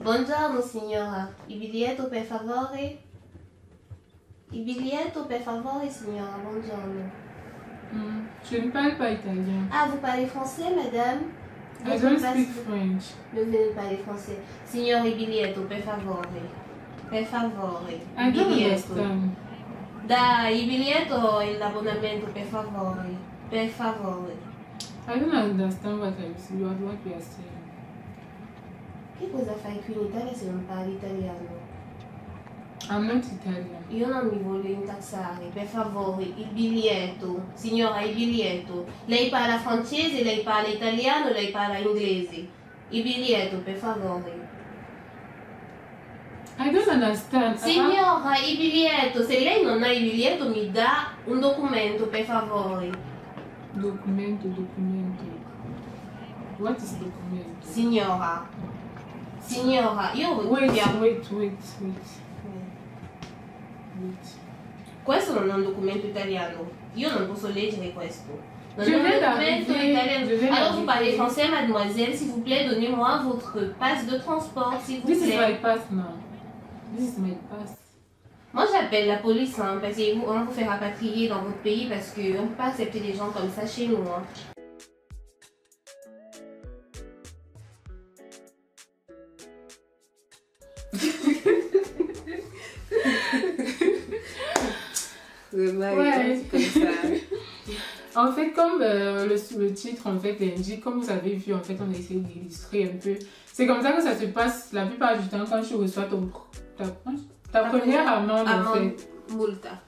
Buongiorno signora, il biglietto per favore? Il biglietto per favore signora, buongiorno. Je ne parle pas italien. Ah, vous parlez français madame? I don't speak French. Ne venez parler français. Signor, il biglietto per favore. Per favore. I don't understand. Dai, il biglietto e l'abbonamento per favore. Per favore. I don't understand what you are saying. Che cosa fai qui in Italia se non parli italiano? I'm not Italian. Io non mi voglio incazzare, per favore, il biglietto. Signora, il biglietto. Lei parla francese, lei parla italiano, lei parla inglese. Il biglietto, per favore. I don't understand. Signora, il biglietto. Se lei non ha il biglietto mi dà un documento, per favore. Documento. What is documento? Signora, io Wait. Questo non è un documento italiano. Io non posso leggere questo. Non Je è un viens documento d'arriver. italiano. Alors vous parlez français, mademoiselle. S'il vous plaît, donnez-moi votre passe de transport, s'il vous This is my plaît. pass now. This is my pass. Moi j'appelle la police hein, parce qu'on vous fait rapatrier dans votre pays parce qu'on ne peut pas accepter des gens comme ça chez nous. Hein. Ouais. Comme ça. En fait, comme le titre en fait l'indique, comme vous avez vu, en fait, on a essayé d'illustrer un peu. C'est comme ça que ça se passe la plupart du temps quand tu reçois ta première amende en fait. Multa.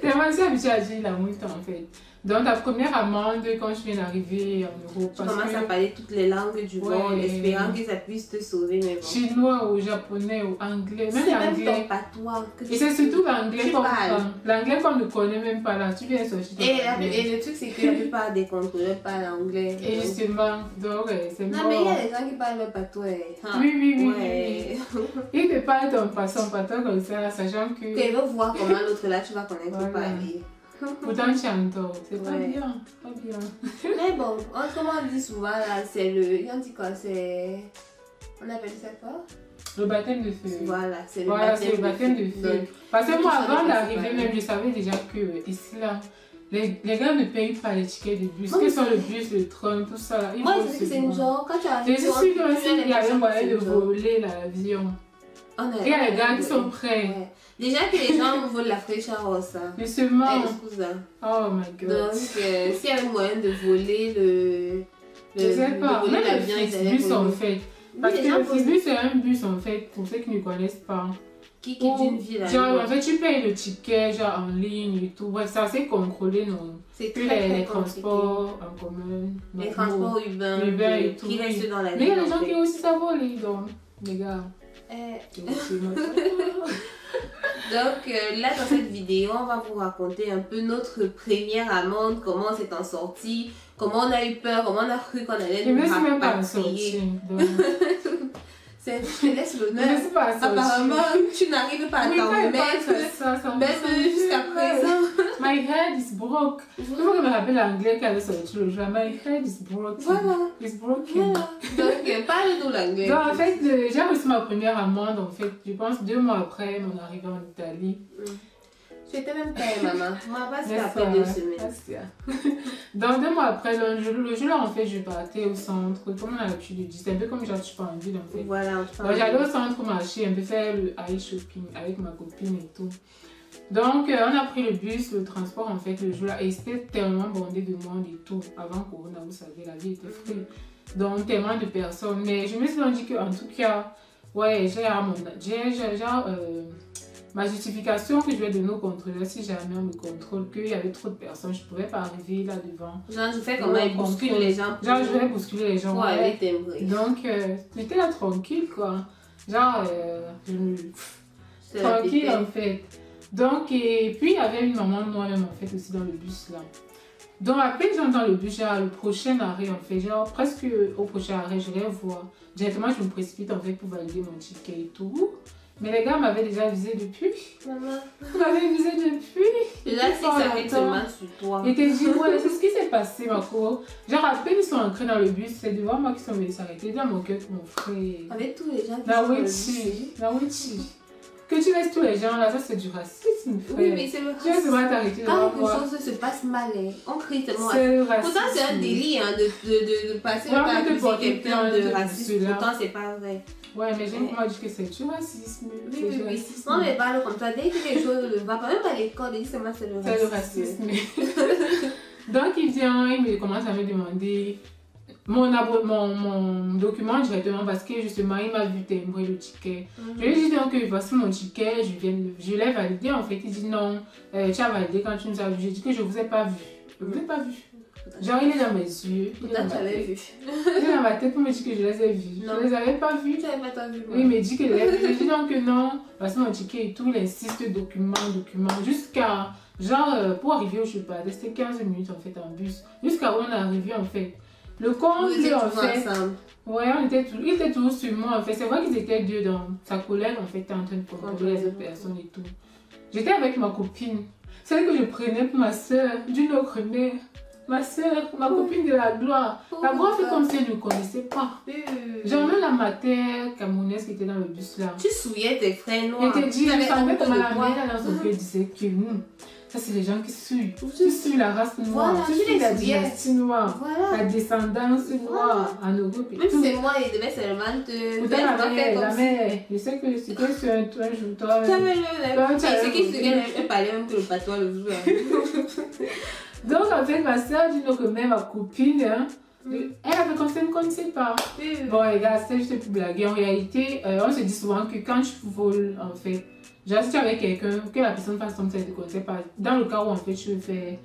T'es vraiment habitué à dire la multa en fait. Donc ta première amende quand tu viens d'arriver en Europe. Tu commences à parler toutes les langues du monde, espérant que ça puisse te sauver. Mais bon. Chinois ou japonais ou anglais, même c'est l'anglais. même ton patois. Et c'est surtout l'anglais qu'on parle. L'anglais qu'on ne connaît même pas là. Tu viens sortir. Et le truc c'est que la plupart des contrôleurs parlent anglais. Et justement, donc c'est non mort. mais il y a des gens qui parlent le patois. Hein. Oui. Ils te parlent ton patois comme ça, sachant que... Quand ils veulent voir comment l'autre là, tu vas connaître parler. Pourtant tu as tort, c'est pas Ouais. bien, pas bien. Mais bon, comme on dit souvent là, c'est le... On dit quoi, c'est... On appelle ça quoi? Le baptême de feu. Voilà, c'est le Voilà, c'est le baptême de feu. Donc, Parce que moi, tout ça, avant c'est d'arriver, pas même, je savais déjà que ici, là, les gars ne payent pas les tickets de bus. Que sont le bus, le train, tout ça. Là, moi, c'est une genre, quand tu arrives... Et je suis sûre qu'il y avait moyen de voler l'avion. Et il y a les gars qui sont prêts. Ouais. Déjà que les gens volent la fraîcheur au sein. Justement. Excuse. Oh my god. Donc, s'il y avait moyen de voler je sais pas, de voler même l'avion, le Flixbus en fait. Parce que le Flixbus c'est un bus en fait, pour ceux qui ne connaissent pas. Qui quitte une ville à genre, une autre. en fait, tu payes le ticket genre en ligne et tout. Ouais, c'est assez contrôlé, non? C'est Puis les transports en commun. Les transports urbains et tout. qui restent dans la ville. Mais il y a des gens qui aussi savent voler, donc, les gars. Donc là dans cette vidéo on va vous raconter un peu notre première amende, comment on s'est en sorti, comment on a eu peur, comment on a cru qu'on allait nous rapatrier. Même pas en sortir. Je te laisse l'honneur. Apparemment tu n'arrives pas à t'en remettre même jusqu'à présent. My head is broke. Je me rappelle l'anglais qui avait sorti le jour. My head is broken. Voilà. It's broken. Voilà. Donc parle-nous l'anglais. Donc en fait, j'ai reçu ma première amende en fait, je pense 2 mois après mon arrivée en Italie. Tu étais même pas maman. Moi pas c'était après 2 semaines. Donc 2 mois après, le jour-là en fait, je partais au centre. Comme on a l'habitude de dire, c'est un peu comme genre je pars en ville en fait. Voilà. Donc j'allais au centre marché, un peu faire le high shopping avec ma copine et tout. Donc on a pris le bus, le transport en fait le jour-là et c'était tellement bondé de monde et tout. Avant Corona, vous savez, la vie était free. Donc tellement de personnes. Mais je me suis dit qu'en tout cas, ouais, j'ai ma justification que je vais donner au contrôleur si jamais on me contrôle, qu'il y avait trop de personnes, je ne pouvais pas arriver là devant. Genre, je fais comment ils bousculent les gens. Genre, je vais bousculer les gens. Ouais, donc, j'étais là tranquille, quoi. Genre, tranquille en fait. Donc, et puis il y avait une maman de moi-même en fait aussi dans le bus là. Donc, à peine j'entends le bus, genre le prochain arrêt en fait, genre presque au prochain arrêt, je les vois. Directement, je me précipite en fait pour valider mon ticket et tout. Mais les gars m'avaient déjà visé depuis. Maman. Ils m'avaient visé depuis. Et là, c'est que ça fait seulement sur toi. Et t'es dit, ouais, c'est ce qui s'est passé, ma co. Genre, à peine ils sont entrés dans le bus, c'est devant moi qu'ils sont venus s'arrêter. Dans mon cœur, mon frère. Avec tous les gens qui Naouichi. Que tu laisses tous les gens là, ça c'est du racisme, frère. Oui, mais c'est le Tu vas pas t'arrêter quand devant moi. quelque chose se passe mal, on crie tellement. C'est le racisme. Pourtant, c'est un délit hein, de passer Ouais, par mais de accuser porter quelqu'un plainte de de racisme. cela. Pourtant, c'est pas vrai. Ouais, mais j'ai moi dit que c'est du racisme. Oui, C'est oui, du oui. racisme. Non, mais parle comme ça. Dès que quelque chose ne va pas, même à l'école, il dit seulement c'est le racisme. C'est le racisme. Donc il vient, il me commence à me demander mon document directement parce que justement il m'a vu timbrer le ticket. Je lui ai dit donc voici mon ticket, je l'ai validé en fait. Il dit non, tu as validé quand tu nous as vu. J'ai dit que je ne vous ai pas vu. Je ne vous ai pas vu. Genre il est dans mes yeux. Pourtant tu avais vu. Il est dans ma tête pour me dire que je les ai vus. Non. Je ne les avais pas vus. Tu n'avais pas vu. Oui, il me dit que je les ai vus. Je dis donc que non, voici mon ticket et tout. Il insiste document. Jusqu'à genre pour arriver où je suis pas, c'était 15 minutes en fait en bus. Jusqu'à où on est arrivé en fait. Le compte, en fait, ouais, il était toujours sur moi en fait. C'est vrai qu'ils étaient deux dans sa collègue en fait, était en train de contrôler les autres personnes et tout. J'étais avec ma copine, celle que je prenais pour ma soeur d'une autre mère. Ma soeur, ma copine de la gloire. La gloire fait comme si elle ne connaissait pas. Genre même la matière camerounaise qui était dans le bus là. Tu souillais tes frères noirs. Elle te dit, je savais comment la mère dans son cœur disait que ça c'est les gens qui suivent. Tu suis la race noire, voilà, tu suis la dynastie noire, voilà. la descendance noire en Europe et même tout. c'est moi, il devait seulement te... Pourtant la mère, je sais que c'était sur un jour, toi. Tu avais le... C'est qui se gagne, elle parlait même que le patois le jour. Donc en fait, ma soeur dit donc même ma copine, hein, elle avait comme ça, elle ne connaissait pas. Bon les gars, c'était juste pour blaguer. En réalité, on se dit souvent que quand tu voles en fait, genre si tu es avec quelqu'un, que la personne fasse comme ça, elle ne te connaissait pas. Dans le cas où en fait tu veux faire,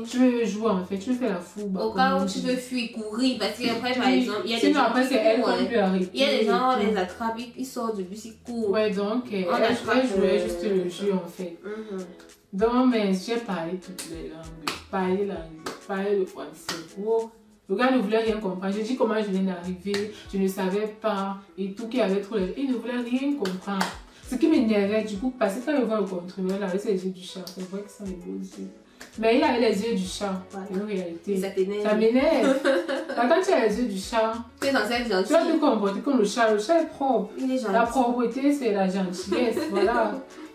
tu veux jouer en fait, tu veux faire la fourbe. Au cas où tu veux fuir, courir, parce qu'après par exemple, il y a des sinon gens après c'est elle qui peut arrêter. Il y a des gens, on les attrape, ils sortent du bus, ils courent. Ouais donc, elle jouait juste le jeu en fait. Donc mais j'ai parlé toutes les langues, parlé l'anglais, parlé le français. Oh. Le gars ne voulait rien comprendre. J'ai dit comment je viens d'arriver, je ne savais pas et tout qui avait trop. Il ne voulait rien comprendre. Ce qui m'énervait du coup, parce que quand il voit le contrôleur, il avait les yeux du chat. C'est vrai que ça les beaux yeux. Mais il avait les yeux du chat, en réalité. Ça m'énerve. Quand tu as les yeux du chat, tu es censé être gentil. Tu vas te comporter comme le chat. Le chat est propre. Il est gentil. La propreté, c'est la gentillesse. Voilà.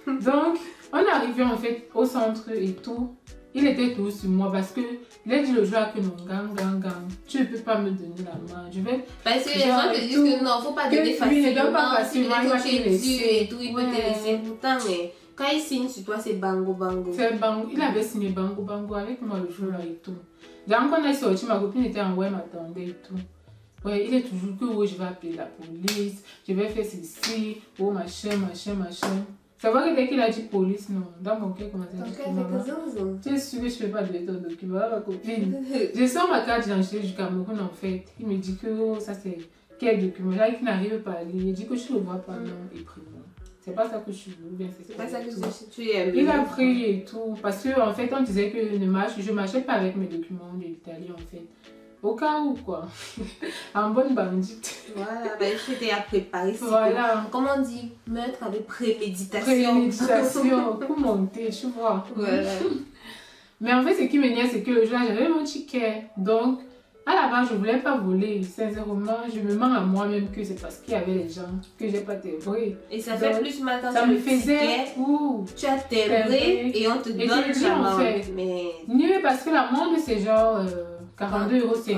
Donc, on est arrivé en fait au centre et tout. Il était tout sur moi parce que il a dit le jour que non, gang, tu ne peux pas me donner la main. Je vais. Parce que les gens te disent que non, faut pas donner facilement. Il ne donne pas facilement, il va te laisser. Et tout, il peut te laisser. Pourtant, mais quand il signe sur toi, c'est bango. C'est bango. Il avait signé bango avec moi le jour là et tout. Genre, quand on est sorti, ma copine était en ouais, m'attendait et tout. Ouais, il est toujours que oui, je vais appeler la police, je vais faire ceci, oh machin. C'est vrai que dès qu'il a dit police, non, dans mon cœur, comment ça dit tu es sûr que je ne fais pas de ton document, ma copine. Je sors ma carte d'identité du Cameroun en fait. Il me dit que oh, ça c'est quel document là, il n'arrive pas à lire. Il dit que je ne le vois pas, non, et prénom. C'est pas ça que je suis bien, c'est pas ça que tu es. Il a pris et tout. Parce qu'en fait, on disait que je ne marchais pas avec mes documents de l'Italie en fait. Au cas où quoi. En bonne bandite. Voilà, ben je t'ai à préparer. Voilà. Comme on dit, meurtre avec préméditation. Préméditation, pour monter, tu vois. Voilà. Mais en fait, ce qui m'énerve, c'est que le jour j'avais mon ticket. Donc, à la base, je ne voulais pas voler. Sincèrement, je me mens à moi-même que c'est parce qu'il y avait les gens que j'ai pas timbré. Et ça fait plus mal quand ça me faisait tu as timbré et on te donne la en fait. Mais... Mieux parce que la monde c'est genre 42,50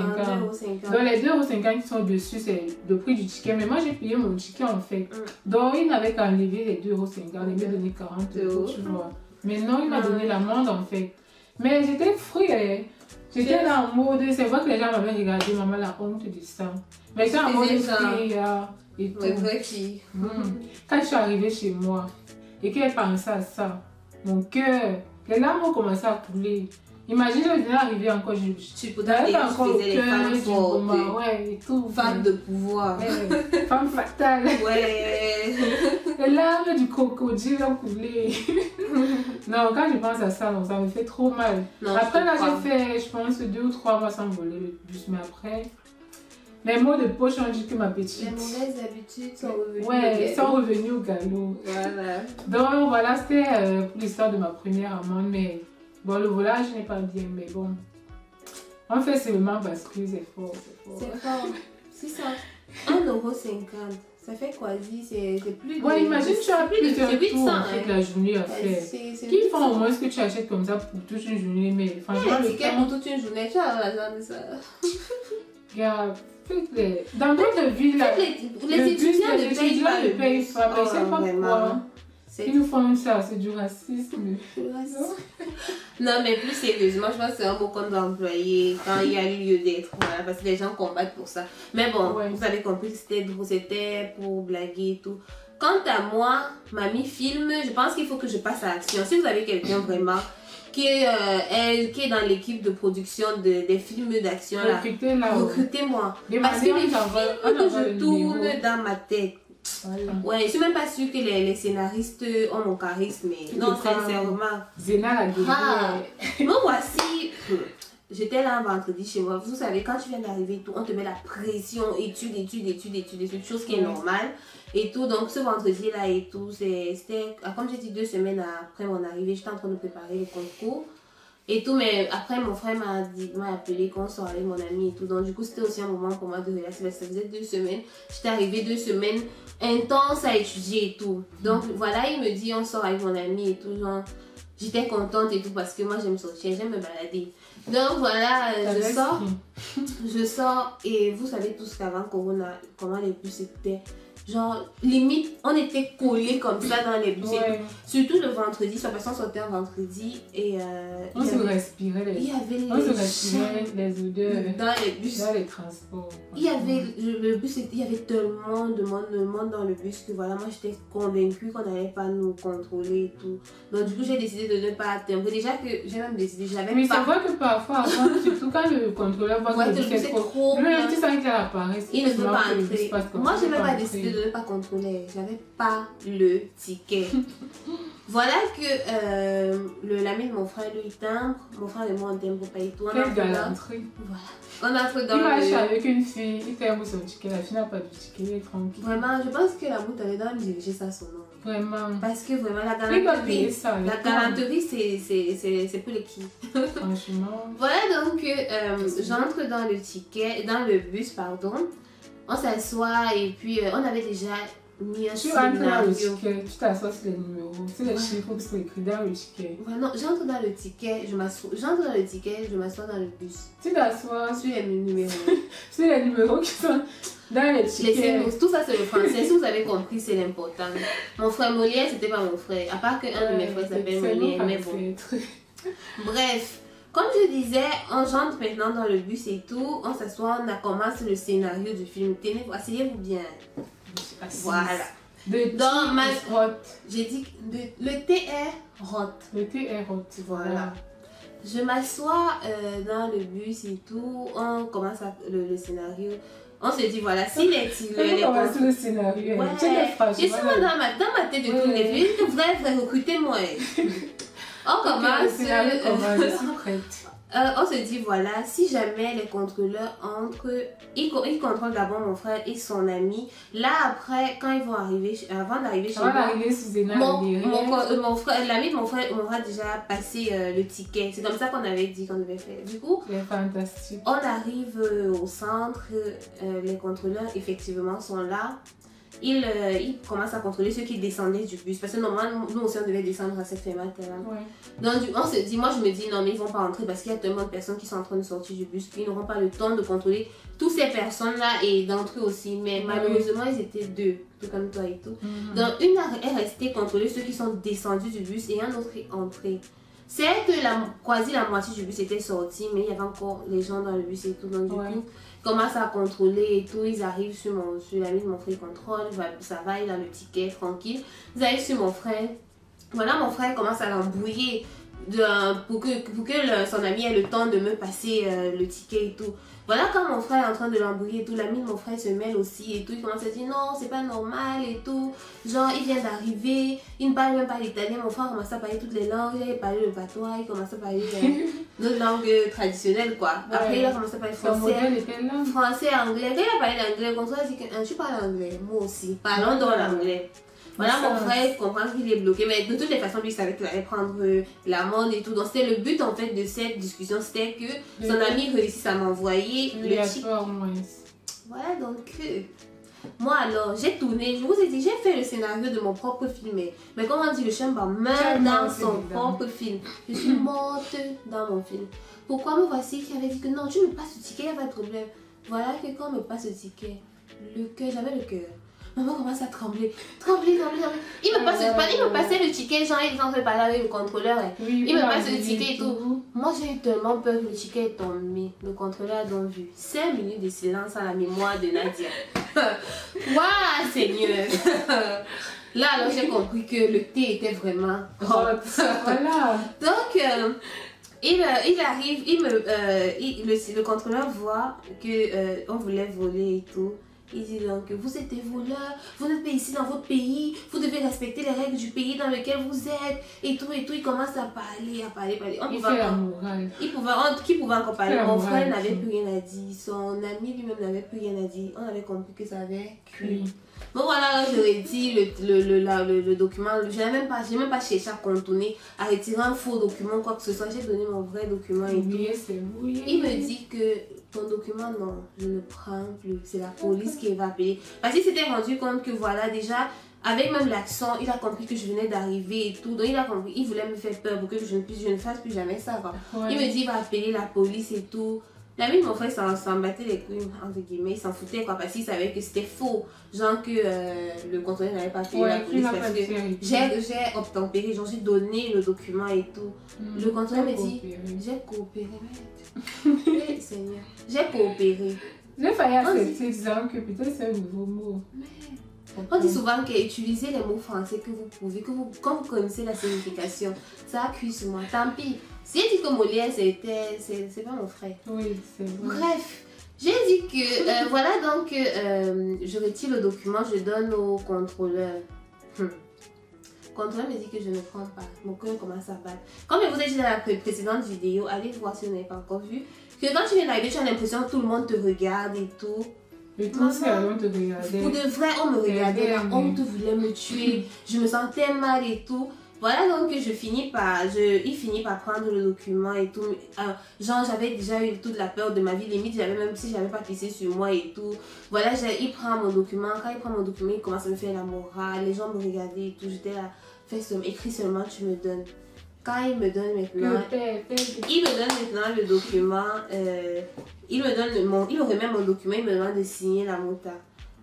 €. Donc les 2,50 € qui sont dessus, c'est le prix du ticket. Mais moi, j'ai payé mon ticket en fait. Donc il n'avait qu'à enlever les 2,50 €. Il m'a donné 40 €, tu vois. Mais non, il m'a donné l'amende en fait. Mais j'étais free. J'étais là en mode, c'est vrai que les gens m'avaient regardé, maman, la honte de ça. Mais j'étais en mode free et tout. Quand je suis arrivée chez moi et qu'elle pensait à ça, mon cœur, les larmes ont commencé à couler. Imagine, je venais d'arriver encore, tu n'avais pas encore les femmes fortes, ouais, et tout. Femme de pouvoir. Ouais, femme fatale. Ouais. Les larmes du crocodile ont coulé. Non, quand je pense à ça, non, ça me fait trop mal. Non, après, là, j'ai fait, je pense, 2 ou 3 mois sans voler le bus. Mais après, Les mots de poche ont dit que ma Les petite. mauvaises habitudes sont revenues. Ouais, sont revenus au galop. Voilà. Donc voilà, c'était pour l'histoire de ma première amende. Mais bon, le volage n'est pas bien, mais bon. On fait seulement parce que c'est fort, c'est fort. C'est fort. C'est ça. 1,50 €. Ça fait quasi, c'est plus de... Ouais, imagine, tu as plus de c'est 800, tout en fait, la journée à faire. Qui font au moins ce que tu achètes comme ça pour toute une journée, mais franchement, le le ticket temps... pour toute une journée, tu as raison de ça. Regarde, faites-les. Dans d'autres villes, là, Les étudiants ne payent pas. Mais je sais pas pourquoi. Ils nous font ça, c'est du racisme. Non, mais plus sérieusement, je pense que c'est un mot qu'on doit employer quand il y a lieu d'être. Voilà, parce que les gens combattent pour ça. Mais bon, Ouais. vous avez compris que c'était pour blaguer et tout. Quant à moi, mamie filme, je pense qu'il faut que je passe à l'action. Si vous avez quelqu'un vraiment qui est dans l'équipe de production des films d'action, recrutez-moi. Parce que les films que je tourne dans ma tête, voilà. Ouais, je suis même pas sûre que les scénaristes ont mon charisme. Mais non, sincèrement. Zéna la guerrière. Moi, voici. J'étais là un vendredi chez moi. Vous savez, quand tu viens d'arriver, tout, on te met la pression, études, chose qui est normale. Et tout, donc ce vendredi-là et tout, c'était, comme j'ai dit, 2 semaines après mon arrivée, j'étais en train de préparer le concours. Et tout, mais après mon frère m'a appelé qu'on sort avec mon ami et tout. Donc du coup, c'était aussi un moment pour moi de relaxer. Ça faisait 2 semaines. J'étais arrivée 2 semaines intenses à étudier et tout. Donc voilà, il me dit on sort avec mon ami et tout. Genre, j'étais contente et tout parce que moi j'aime sortir, j'aime me balader. Donc voilà, je sors et vous savez tous qu'avant Corona, comment les bus étaient. Genre, limite, on était collés comme ça dans les bus. Ouais. Surtout le vendredi, soit parce qu'on sortait un vendredi et... on se respirait les... On se respirait les odeurs dans les bus. Dans les transports. Il y avait, le bus, il y avait tellement de monde dans le bus que voilà, moi j'étais convaincue qu'on n'allait pas nous contrôler et tout. Donc du coup, j'ai décidé de ne pas atteindre. Déjà que j'ai même décidé, je n'avais pas... Mais c'est vrai que parfois, surtout quand le contrôleur voit que c'est trop... Même si ça apparaît, il ne peut pas entrer. Moi, je n'avais pas décidé de ne pas contrôler. J'avais pas le ticket. Voilà que l'ami de mon frère, lui, il timbre. Mon frère et moi, on timbre pas et tout. Quelle galanterie. Voilà. On entre dans il marche avec une fille, il timbre son ticket. La fille n'a pas de ticket, il est tranquille. Vraiment, je pense que la moutarde doit me diriger ça son nom. Vraiment. Parce que vraiment, la galanterie, c'est pour les qui. Franchement. Voilà, donc, j'entre dans le bus, pardon. On s'assoit et puis on avait déjà mis un scénario. Tu t'assois sur les numéros, sur les chiffres qui sont écrits dans le ticket. Ouais, non, j'entre dans le ticket, je m'assois dans le bus. Tu t'assois sur les numéros. Sur les numéros qui sont dans les tickets. Tout ça c'est le français, si vous avez compris, c'est l'important. Mon frère Molière, c'était pas mon frère, à part qu'un de mes frères s'appelle Molière, mais bon. Bref. Comme je disais, on rentre maintenant dans le bus et tout, on s'assoit, on commence le scénario du film. Tenez, asseyez-vous bien. Voilà. J'ai dit le thé est hot. Le thé est hot. Voilà. Je m'assois dans le bus et tout, on commence le scénario. On se dit voilà, s'il est on commence le scénario. Ouais. Je suis dans ma tête de tous les films, vrai, recrutez-moi. On commence. On se dit voilà, si jamais les contrôleurs entrent, ils contrôlent d'abord mon frère et son ami. Là après, quand ils vont arriver, avant d'arriver chez moi, mon frère, l'ami de mon frère m'aura déjà passé le ticket. C'est comme ça qu'on avait dit qu'on devait faire. Du coup, c'est fantastique. On arrive au centre, les contrôleurs effectivement sont là. Ils commencent à contrôler ceux qui descendaient du bus. Parce que normalement, nous aussi, on devait descendre à cette fermeture-là. Ouais. Donc, on se dit, moi, je me dis, non, mais ils vont pas entrer parce qu'il y a tellement de personnes qui sont en train de sortir du bus qu'ils n'auront pas le temps de contrôler toutes ces personnes-là et d'entrer aussi. Mais malheureusement, ils étaient 2, tout comme toi et tout. Donc, une est restée contrôler ceux qui sont descendus du bus et un autre est entré. C'est que quasi la moitié du bus était sortie, mais il y avait encore les gens dans le bus et tout. Donc, du coup, commencent à contrôler et tout. Ils arrivent sur l'ami de mon frère, ils contrôlent. Ça va, il a le ticket, tranquille. Ils arrivent sur mon frère. Voilà, mon frère commence à l'embrouiller. pour que son ami ait le temps de me passer le ticket et tout. Voilà, quand mon frère est en train de l'embrouiller et tout, l'ami de mon frère se mêle aussi et tout. Il commence à dire non, c'est pas normal et tout. Genre, il vient d'arriver, il ne parle même pas l'italien. Mon frère commence à parler toutes les langues. Il parlait le patois, il commence à parler d'autres langues traditionnelles, quoi. Après, il a commencé à parler français, anglais. Quand il a parlé d'anglais, comme ça, il dit que tu parles anglais, moi aussi. Parlons dans l'anglais. Voilà, mon frère comprend qu'il est bloqué, mais de toutes les façons, lui savait qu'il allait prendre l'amende et tout. Donc, c'était le but en fait de cette discussion, c'était que son ami réussisse à m'envoyer le ticket. Voilà, donc, moi alors, j'ai tourné, je vous ai dit, j'ai fait le scénario de mon propre film. Mais comme on dit, le chien meurt dans son propre film. Je suis morte dans mon film. Pourquoi me voici qui avait dit que non, tu me passes le ticket, il n'y a pas de problème. Voilà que quand on me passe le ticket, le cœur, j'avais le cœur. Maman commence à trembler. Il me passait le ticket, genre il est en train de parler avec le contrôleur. Il me passe le ticket et tout. Moi j'ai eu tellement peur que le ticket est tombé. Le contrôleur a donc vu 5 minutes de silence à la mémoire de Nadia. Waouh, Seigneur. Là alors j'ai compris que le thé était vraiment hot. Voilà. Donc il arrive, le contrôleur voit que on voulait voler et tout. Il dit donc, vous êtes des voleurs, vous n'êtes pas ici dans votre pays, vous devez respecter les règles du pays dans lequel vous êtes, et tout. Il commence à parler. Il fait la morale. Qui pouvait encore parler? Mon frère n'avait plus rien à dire, son ami lui-même n'avait plus rien à dire. On avait compris que ça avait cuit. Bon voilà, je rédis le document, je n'ai même pas cherché à contourner, à retirer un faux document, quoi que ce soit. J'ai donné mon vrai document et tout. Il me dit que ton document, non, je ne prends plus. C'est la police qui va appeler. Parce qu'il s'était rendu compte que voilà, déjà, avec même l'accent, il a compris que je venais d'arriver et tout. Donc il a compris, il voulait me faire peur pour que je ne fasse plus jamais ça. Ouais. Il me dit, il va appeler la police et tout. L'ami de mon frère s'en battait les couilles, entre guillemets, il s'en foutait quoi, parce qu'il savait que c'était faux. Genre que le contrôleur n'avait pas payé la police parce que j'ai obtempéré, genre j'ai donné le document et tout. Le contrôleur me dit, j'ai coopéré, mec. Seigneur, j'ai coopéré. J'ai failli accepter disant que peut-être c'est un nouveau mot. On dit souvent qu'utiliser les mots français que vous pouvez, quand vous connaissez la signification, ça a cuit sur moi, tant pis. Si j'ai dit que Molière, c'est pas mon frère. Oui, c'est vrai. Bref, j'ai dit que, voilà, donc, je retire le document, je donne au contrôleur. Le contrôleur me dit que je ne prends pas. Mon cœur commence à battre. Comme je vous ai dit dans la précédente vidéo, allez voir si vous n'avez pas encore vu, que quand tu viens d'arriver, tu as l'impression que tout le monde te regarde et tout. Mais tout ça, on te regardait. Pour de vrai, on me regardait, la honte voulait me tuer. Je me sentais mal et tout. Voilà, donc il finit par prendre le document et tout. Genre, j'avais déjà eu toute la peur de ma vie. Limite, même si j'avais pas pissé sur moi et tout. Voilà, il prend mon document. Quand il prend mon document, il commence à me faire la morale. Les gens me regardaient et tout. J'étais là, écris seulement, tu me donnes. Quand il me donne maintenant, le document, il me remet mon document, il me demande de signer la mota.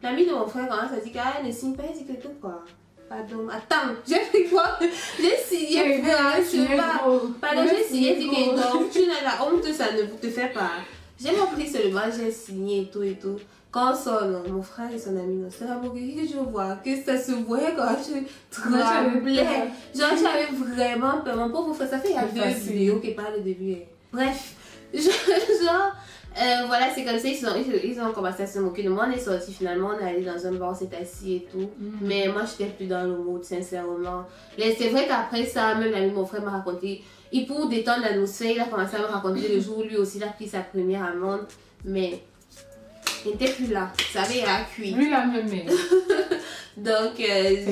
L'ami de mon frère commence à dire qu'elle ne signe pas, il dit quelque quoi. Pardon, attends, j'ai fait quoi? J'ai signé, pardon, j'ai signé, dit que donc tu n'as la honte, ça ne te fait pas. J'ai compris seulement, j'ai signé et tout et tout. Quand mon frère et son ami, c'est la moquerie que je vois, que ça se voyait quand je tremblais. Genre, j'avais vraiment peur. Mon pauvre frère, ça fait il y a 2 vidéos qui parlent de lui. Bref, voilà, c'est comme ça, ils ont commencé à se moquer de moi. On est sortis finalement, on est allé dans un bar, on s'est assis et tout. Mais moi, je n'étais plus dans le mood, sincèrement. C'est vrai qu'après ça, même l'ami de mon frère m'a raconté, et pour détendre l'atmosphère, il a commencé à me raconter le jour où lui aussi il a pris sa première amende. Mais il n'était plus là, ça avait cuit. Lui, la même. Donc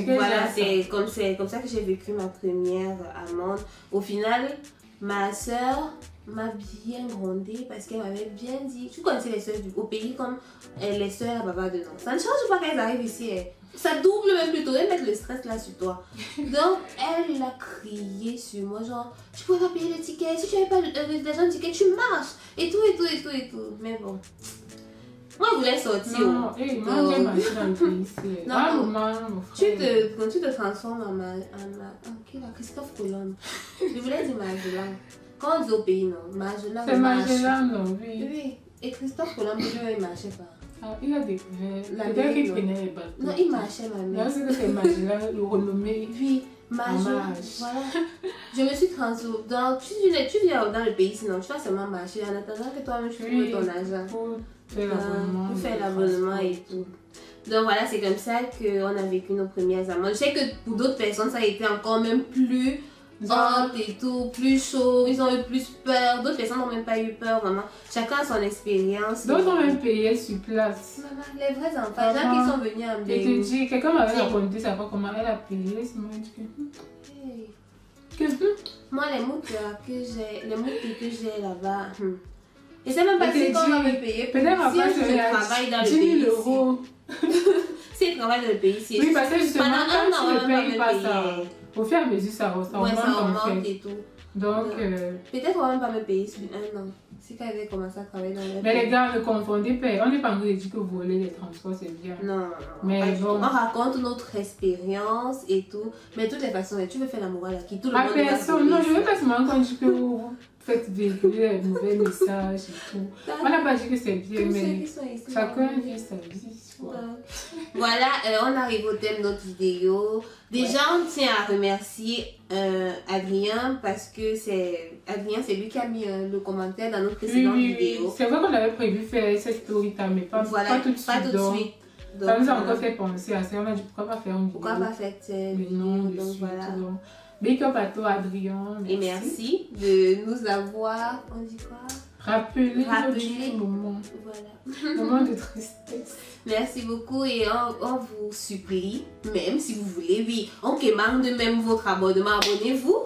voilà, c'est comme ça que j'ai vécu ma première amende. Au final, ma soeur m'a bien grondée parce qu'elle m'avait bien dit, tu connaissais les soeurs au pays comme les soeurs à papa de nom. Ça ne change pas qu'elles arrivent ici. Ça double même plutôt, elles mettent le stress là sur toi. Donc elle a crié sur moi, genre, tu pourrais pas payer le ticket, si tu n'avais pas l'argent du ticket, tu marches. Et tout. Mais bon. Moi, je voulais sortir. Non, moi, j'ai marché dans le pays ici. Non, tu te transformes en Christophe Colomb. Je voulais dire Magellan. Quand on dit au pays, non. Magellan. C'est Magellan, non, oui. Oui. Et Christophe Colomb, il ne marchait pas. Ah, il a découvert. Peut-être qu'il prenait les bateaux. Non, il marchait, ma mère. Non, c'est que c'est Magellan, le renommé. Oui. Voilà. Je me suis transformée. Donc, tu viens dans le pays, sinon tu vas seulement marcher en attendant que toi-même tu trouves ton argent. Pour faire l'abonnement et tout. Donc voilà, c'est comme ça qu'on a vécu nos premières amendes. Je sais que pour d'autres personnes, ça a été encore même plus hot et tout, plus chaud. Ils ont eu plus peur. D'autres personnes n'ont même pas eu peur, vraiment. Chacun a son expérience. D'autres ont même payé sur place. Maman, les vrais enfants, les gens qui sont venus en Bénin. Je te dis, quelqu'un m'avait raconté ça, comment elle a payé. C'est moi qui moi, les moutons que j'ai là-bas. Et c'est même pas si qu'on va me payer. Peut-être si je travaille dans le pays. 10 000 €. Si je travaille dans le pays, c'est. Oui, parce que justement, quand tu ne payes pas ça, au fur et à mesure, ça augmente et tout. Donc. Peut-être qu'on va même pas me payer sur un an. Si quand elle avait commencé à travailler dans le pays. Mais les gars, ne confondez pas. On n'est pas en train de dire que voler les transports, c'est bien. Non. Mais bon. On raconte notre expérience et tout. Mais de toutes les façons, tu veux faire la morale à qui tout le monde personne. Non, je ne veux pas seulement quand je dis que vous faites véhiculer les mauvais messages et tout. On n'a pas dit que c'est bien, mais chacun vit sa vie. Voilà, on arrive au thème de notre vidéo. Déjà, on tient à remercier Adrien parce que Adrien, c'est lui qui a mis le commentaire dans notre précédente vidéo. C'est vrai qu'on avait prévu faire cette story time, mais pas tout de suite. Donc, ça nous a encore fait penser à ça. On a dit pourquoi pas faire une vidéo. Pourquoi pas faire cette vidéo. Donc voilà. Big up à toi, Adrien. Merci. Et merci de nous avoir, on dit quoi? Rappelé notre moment. Voilà. Moment de tristesse. Merci beaucoup et on vous supplie, même si vous voulez, oui, on demande même votre abonnement, abonnez-vous.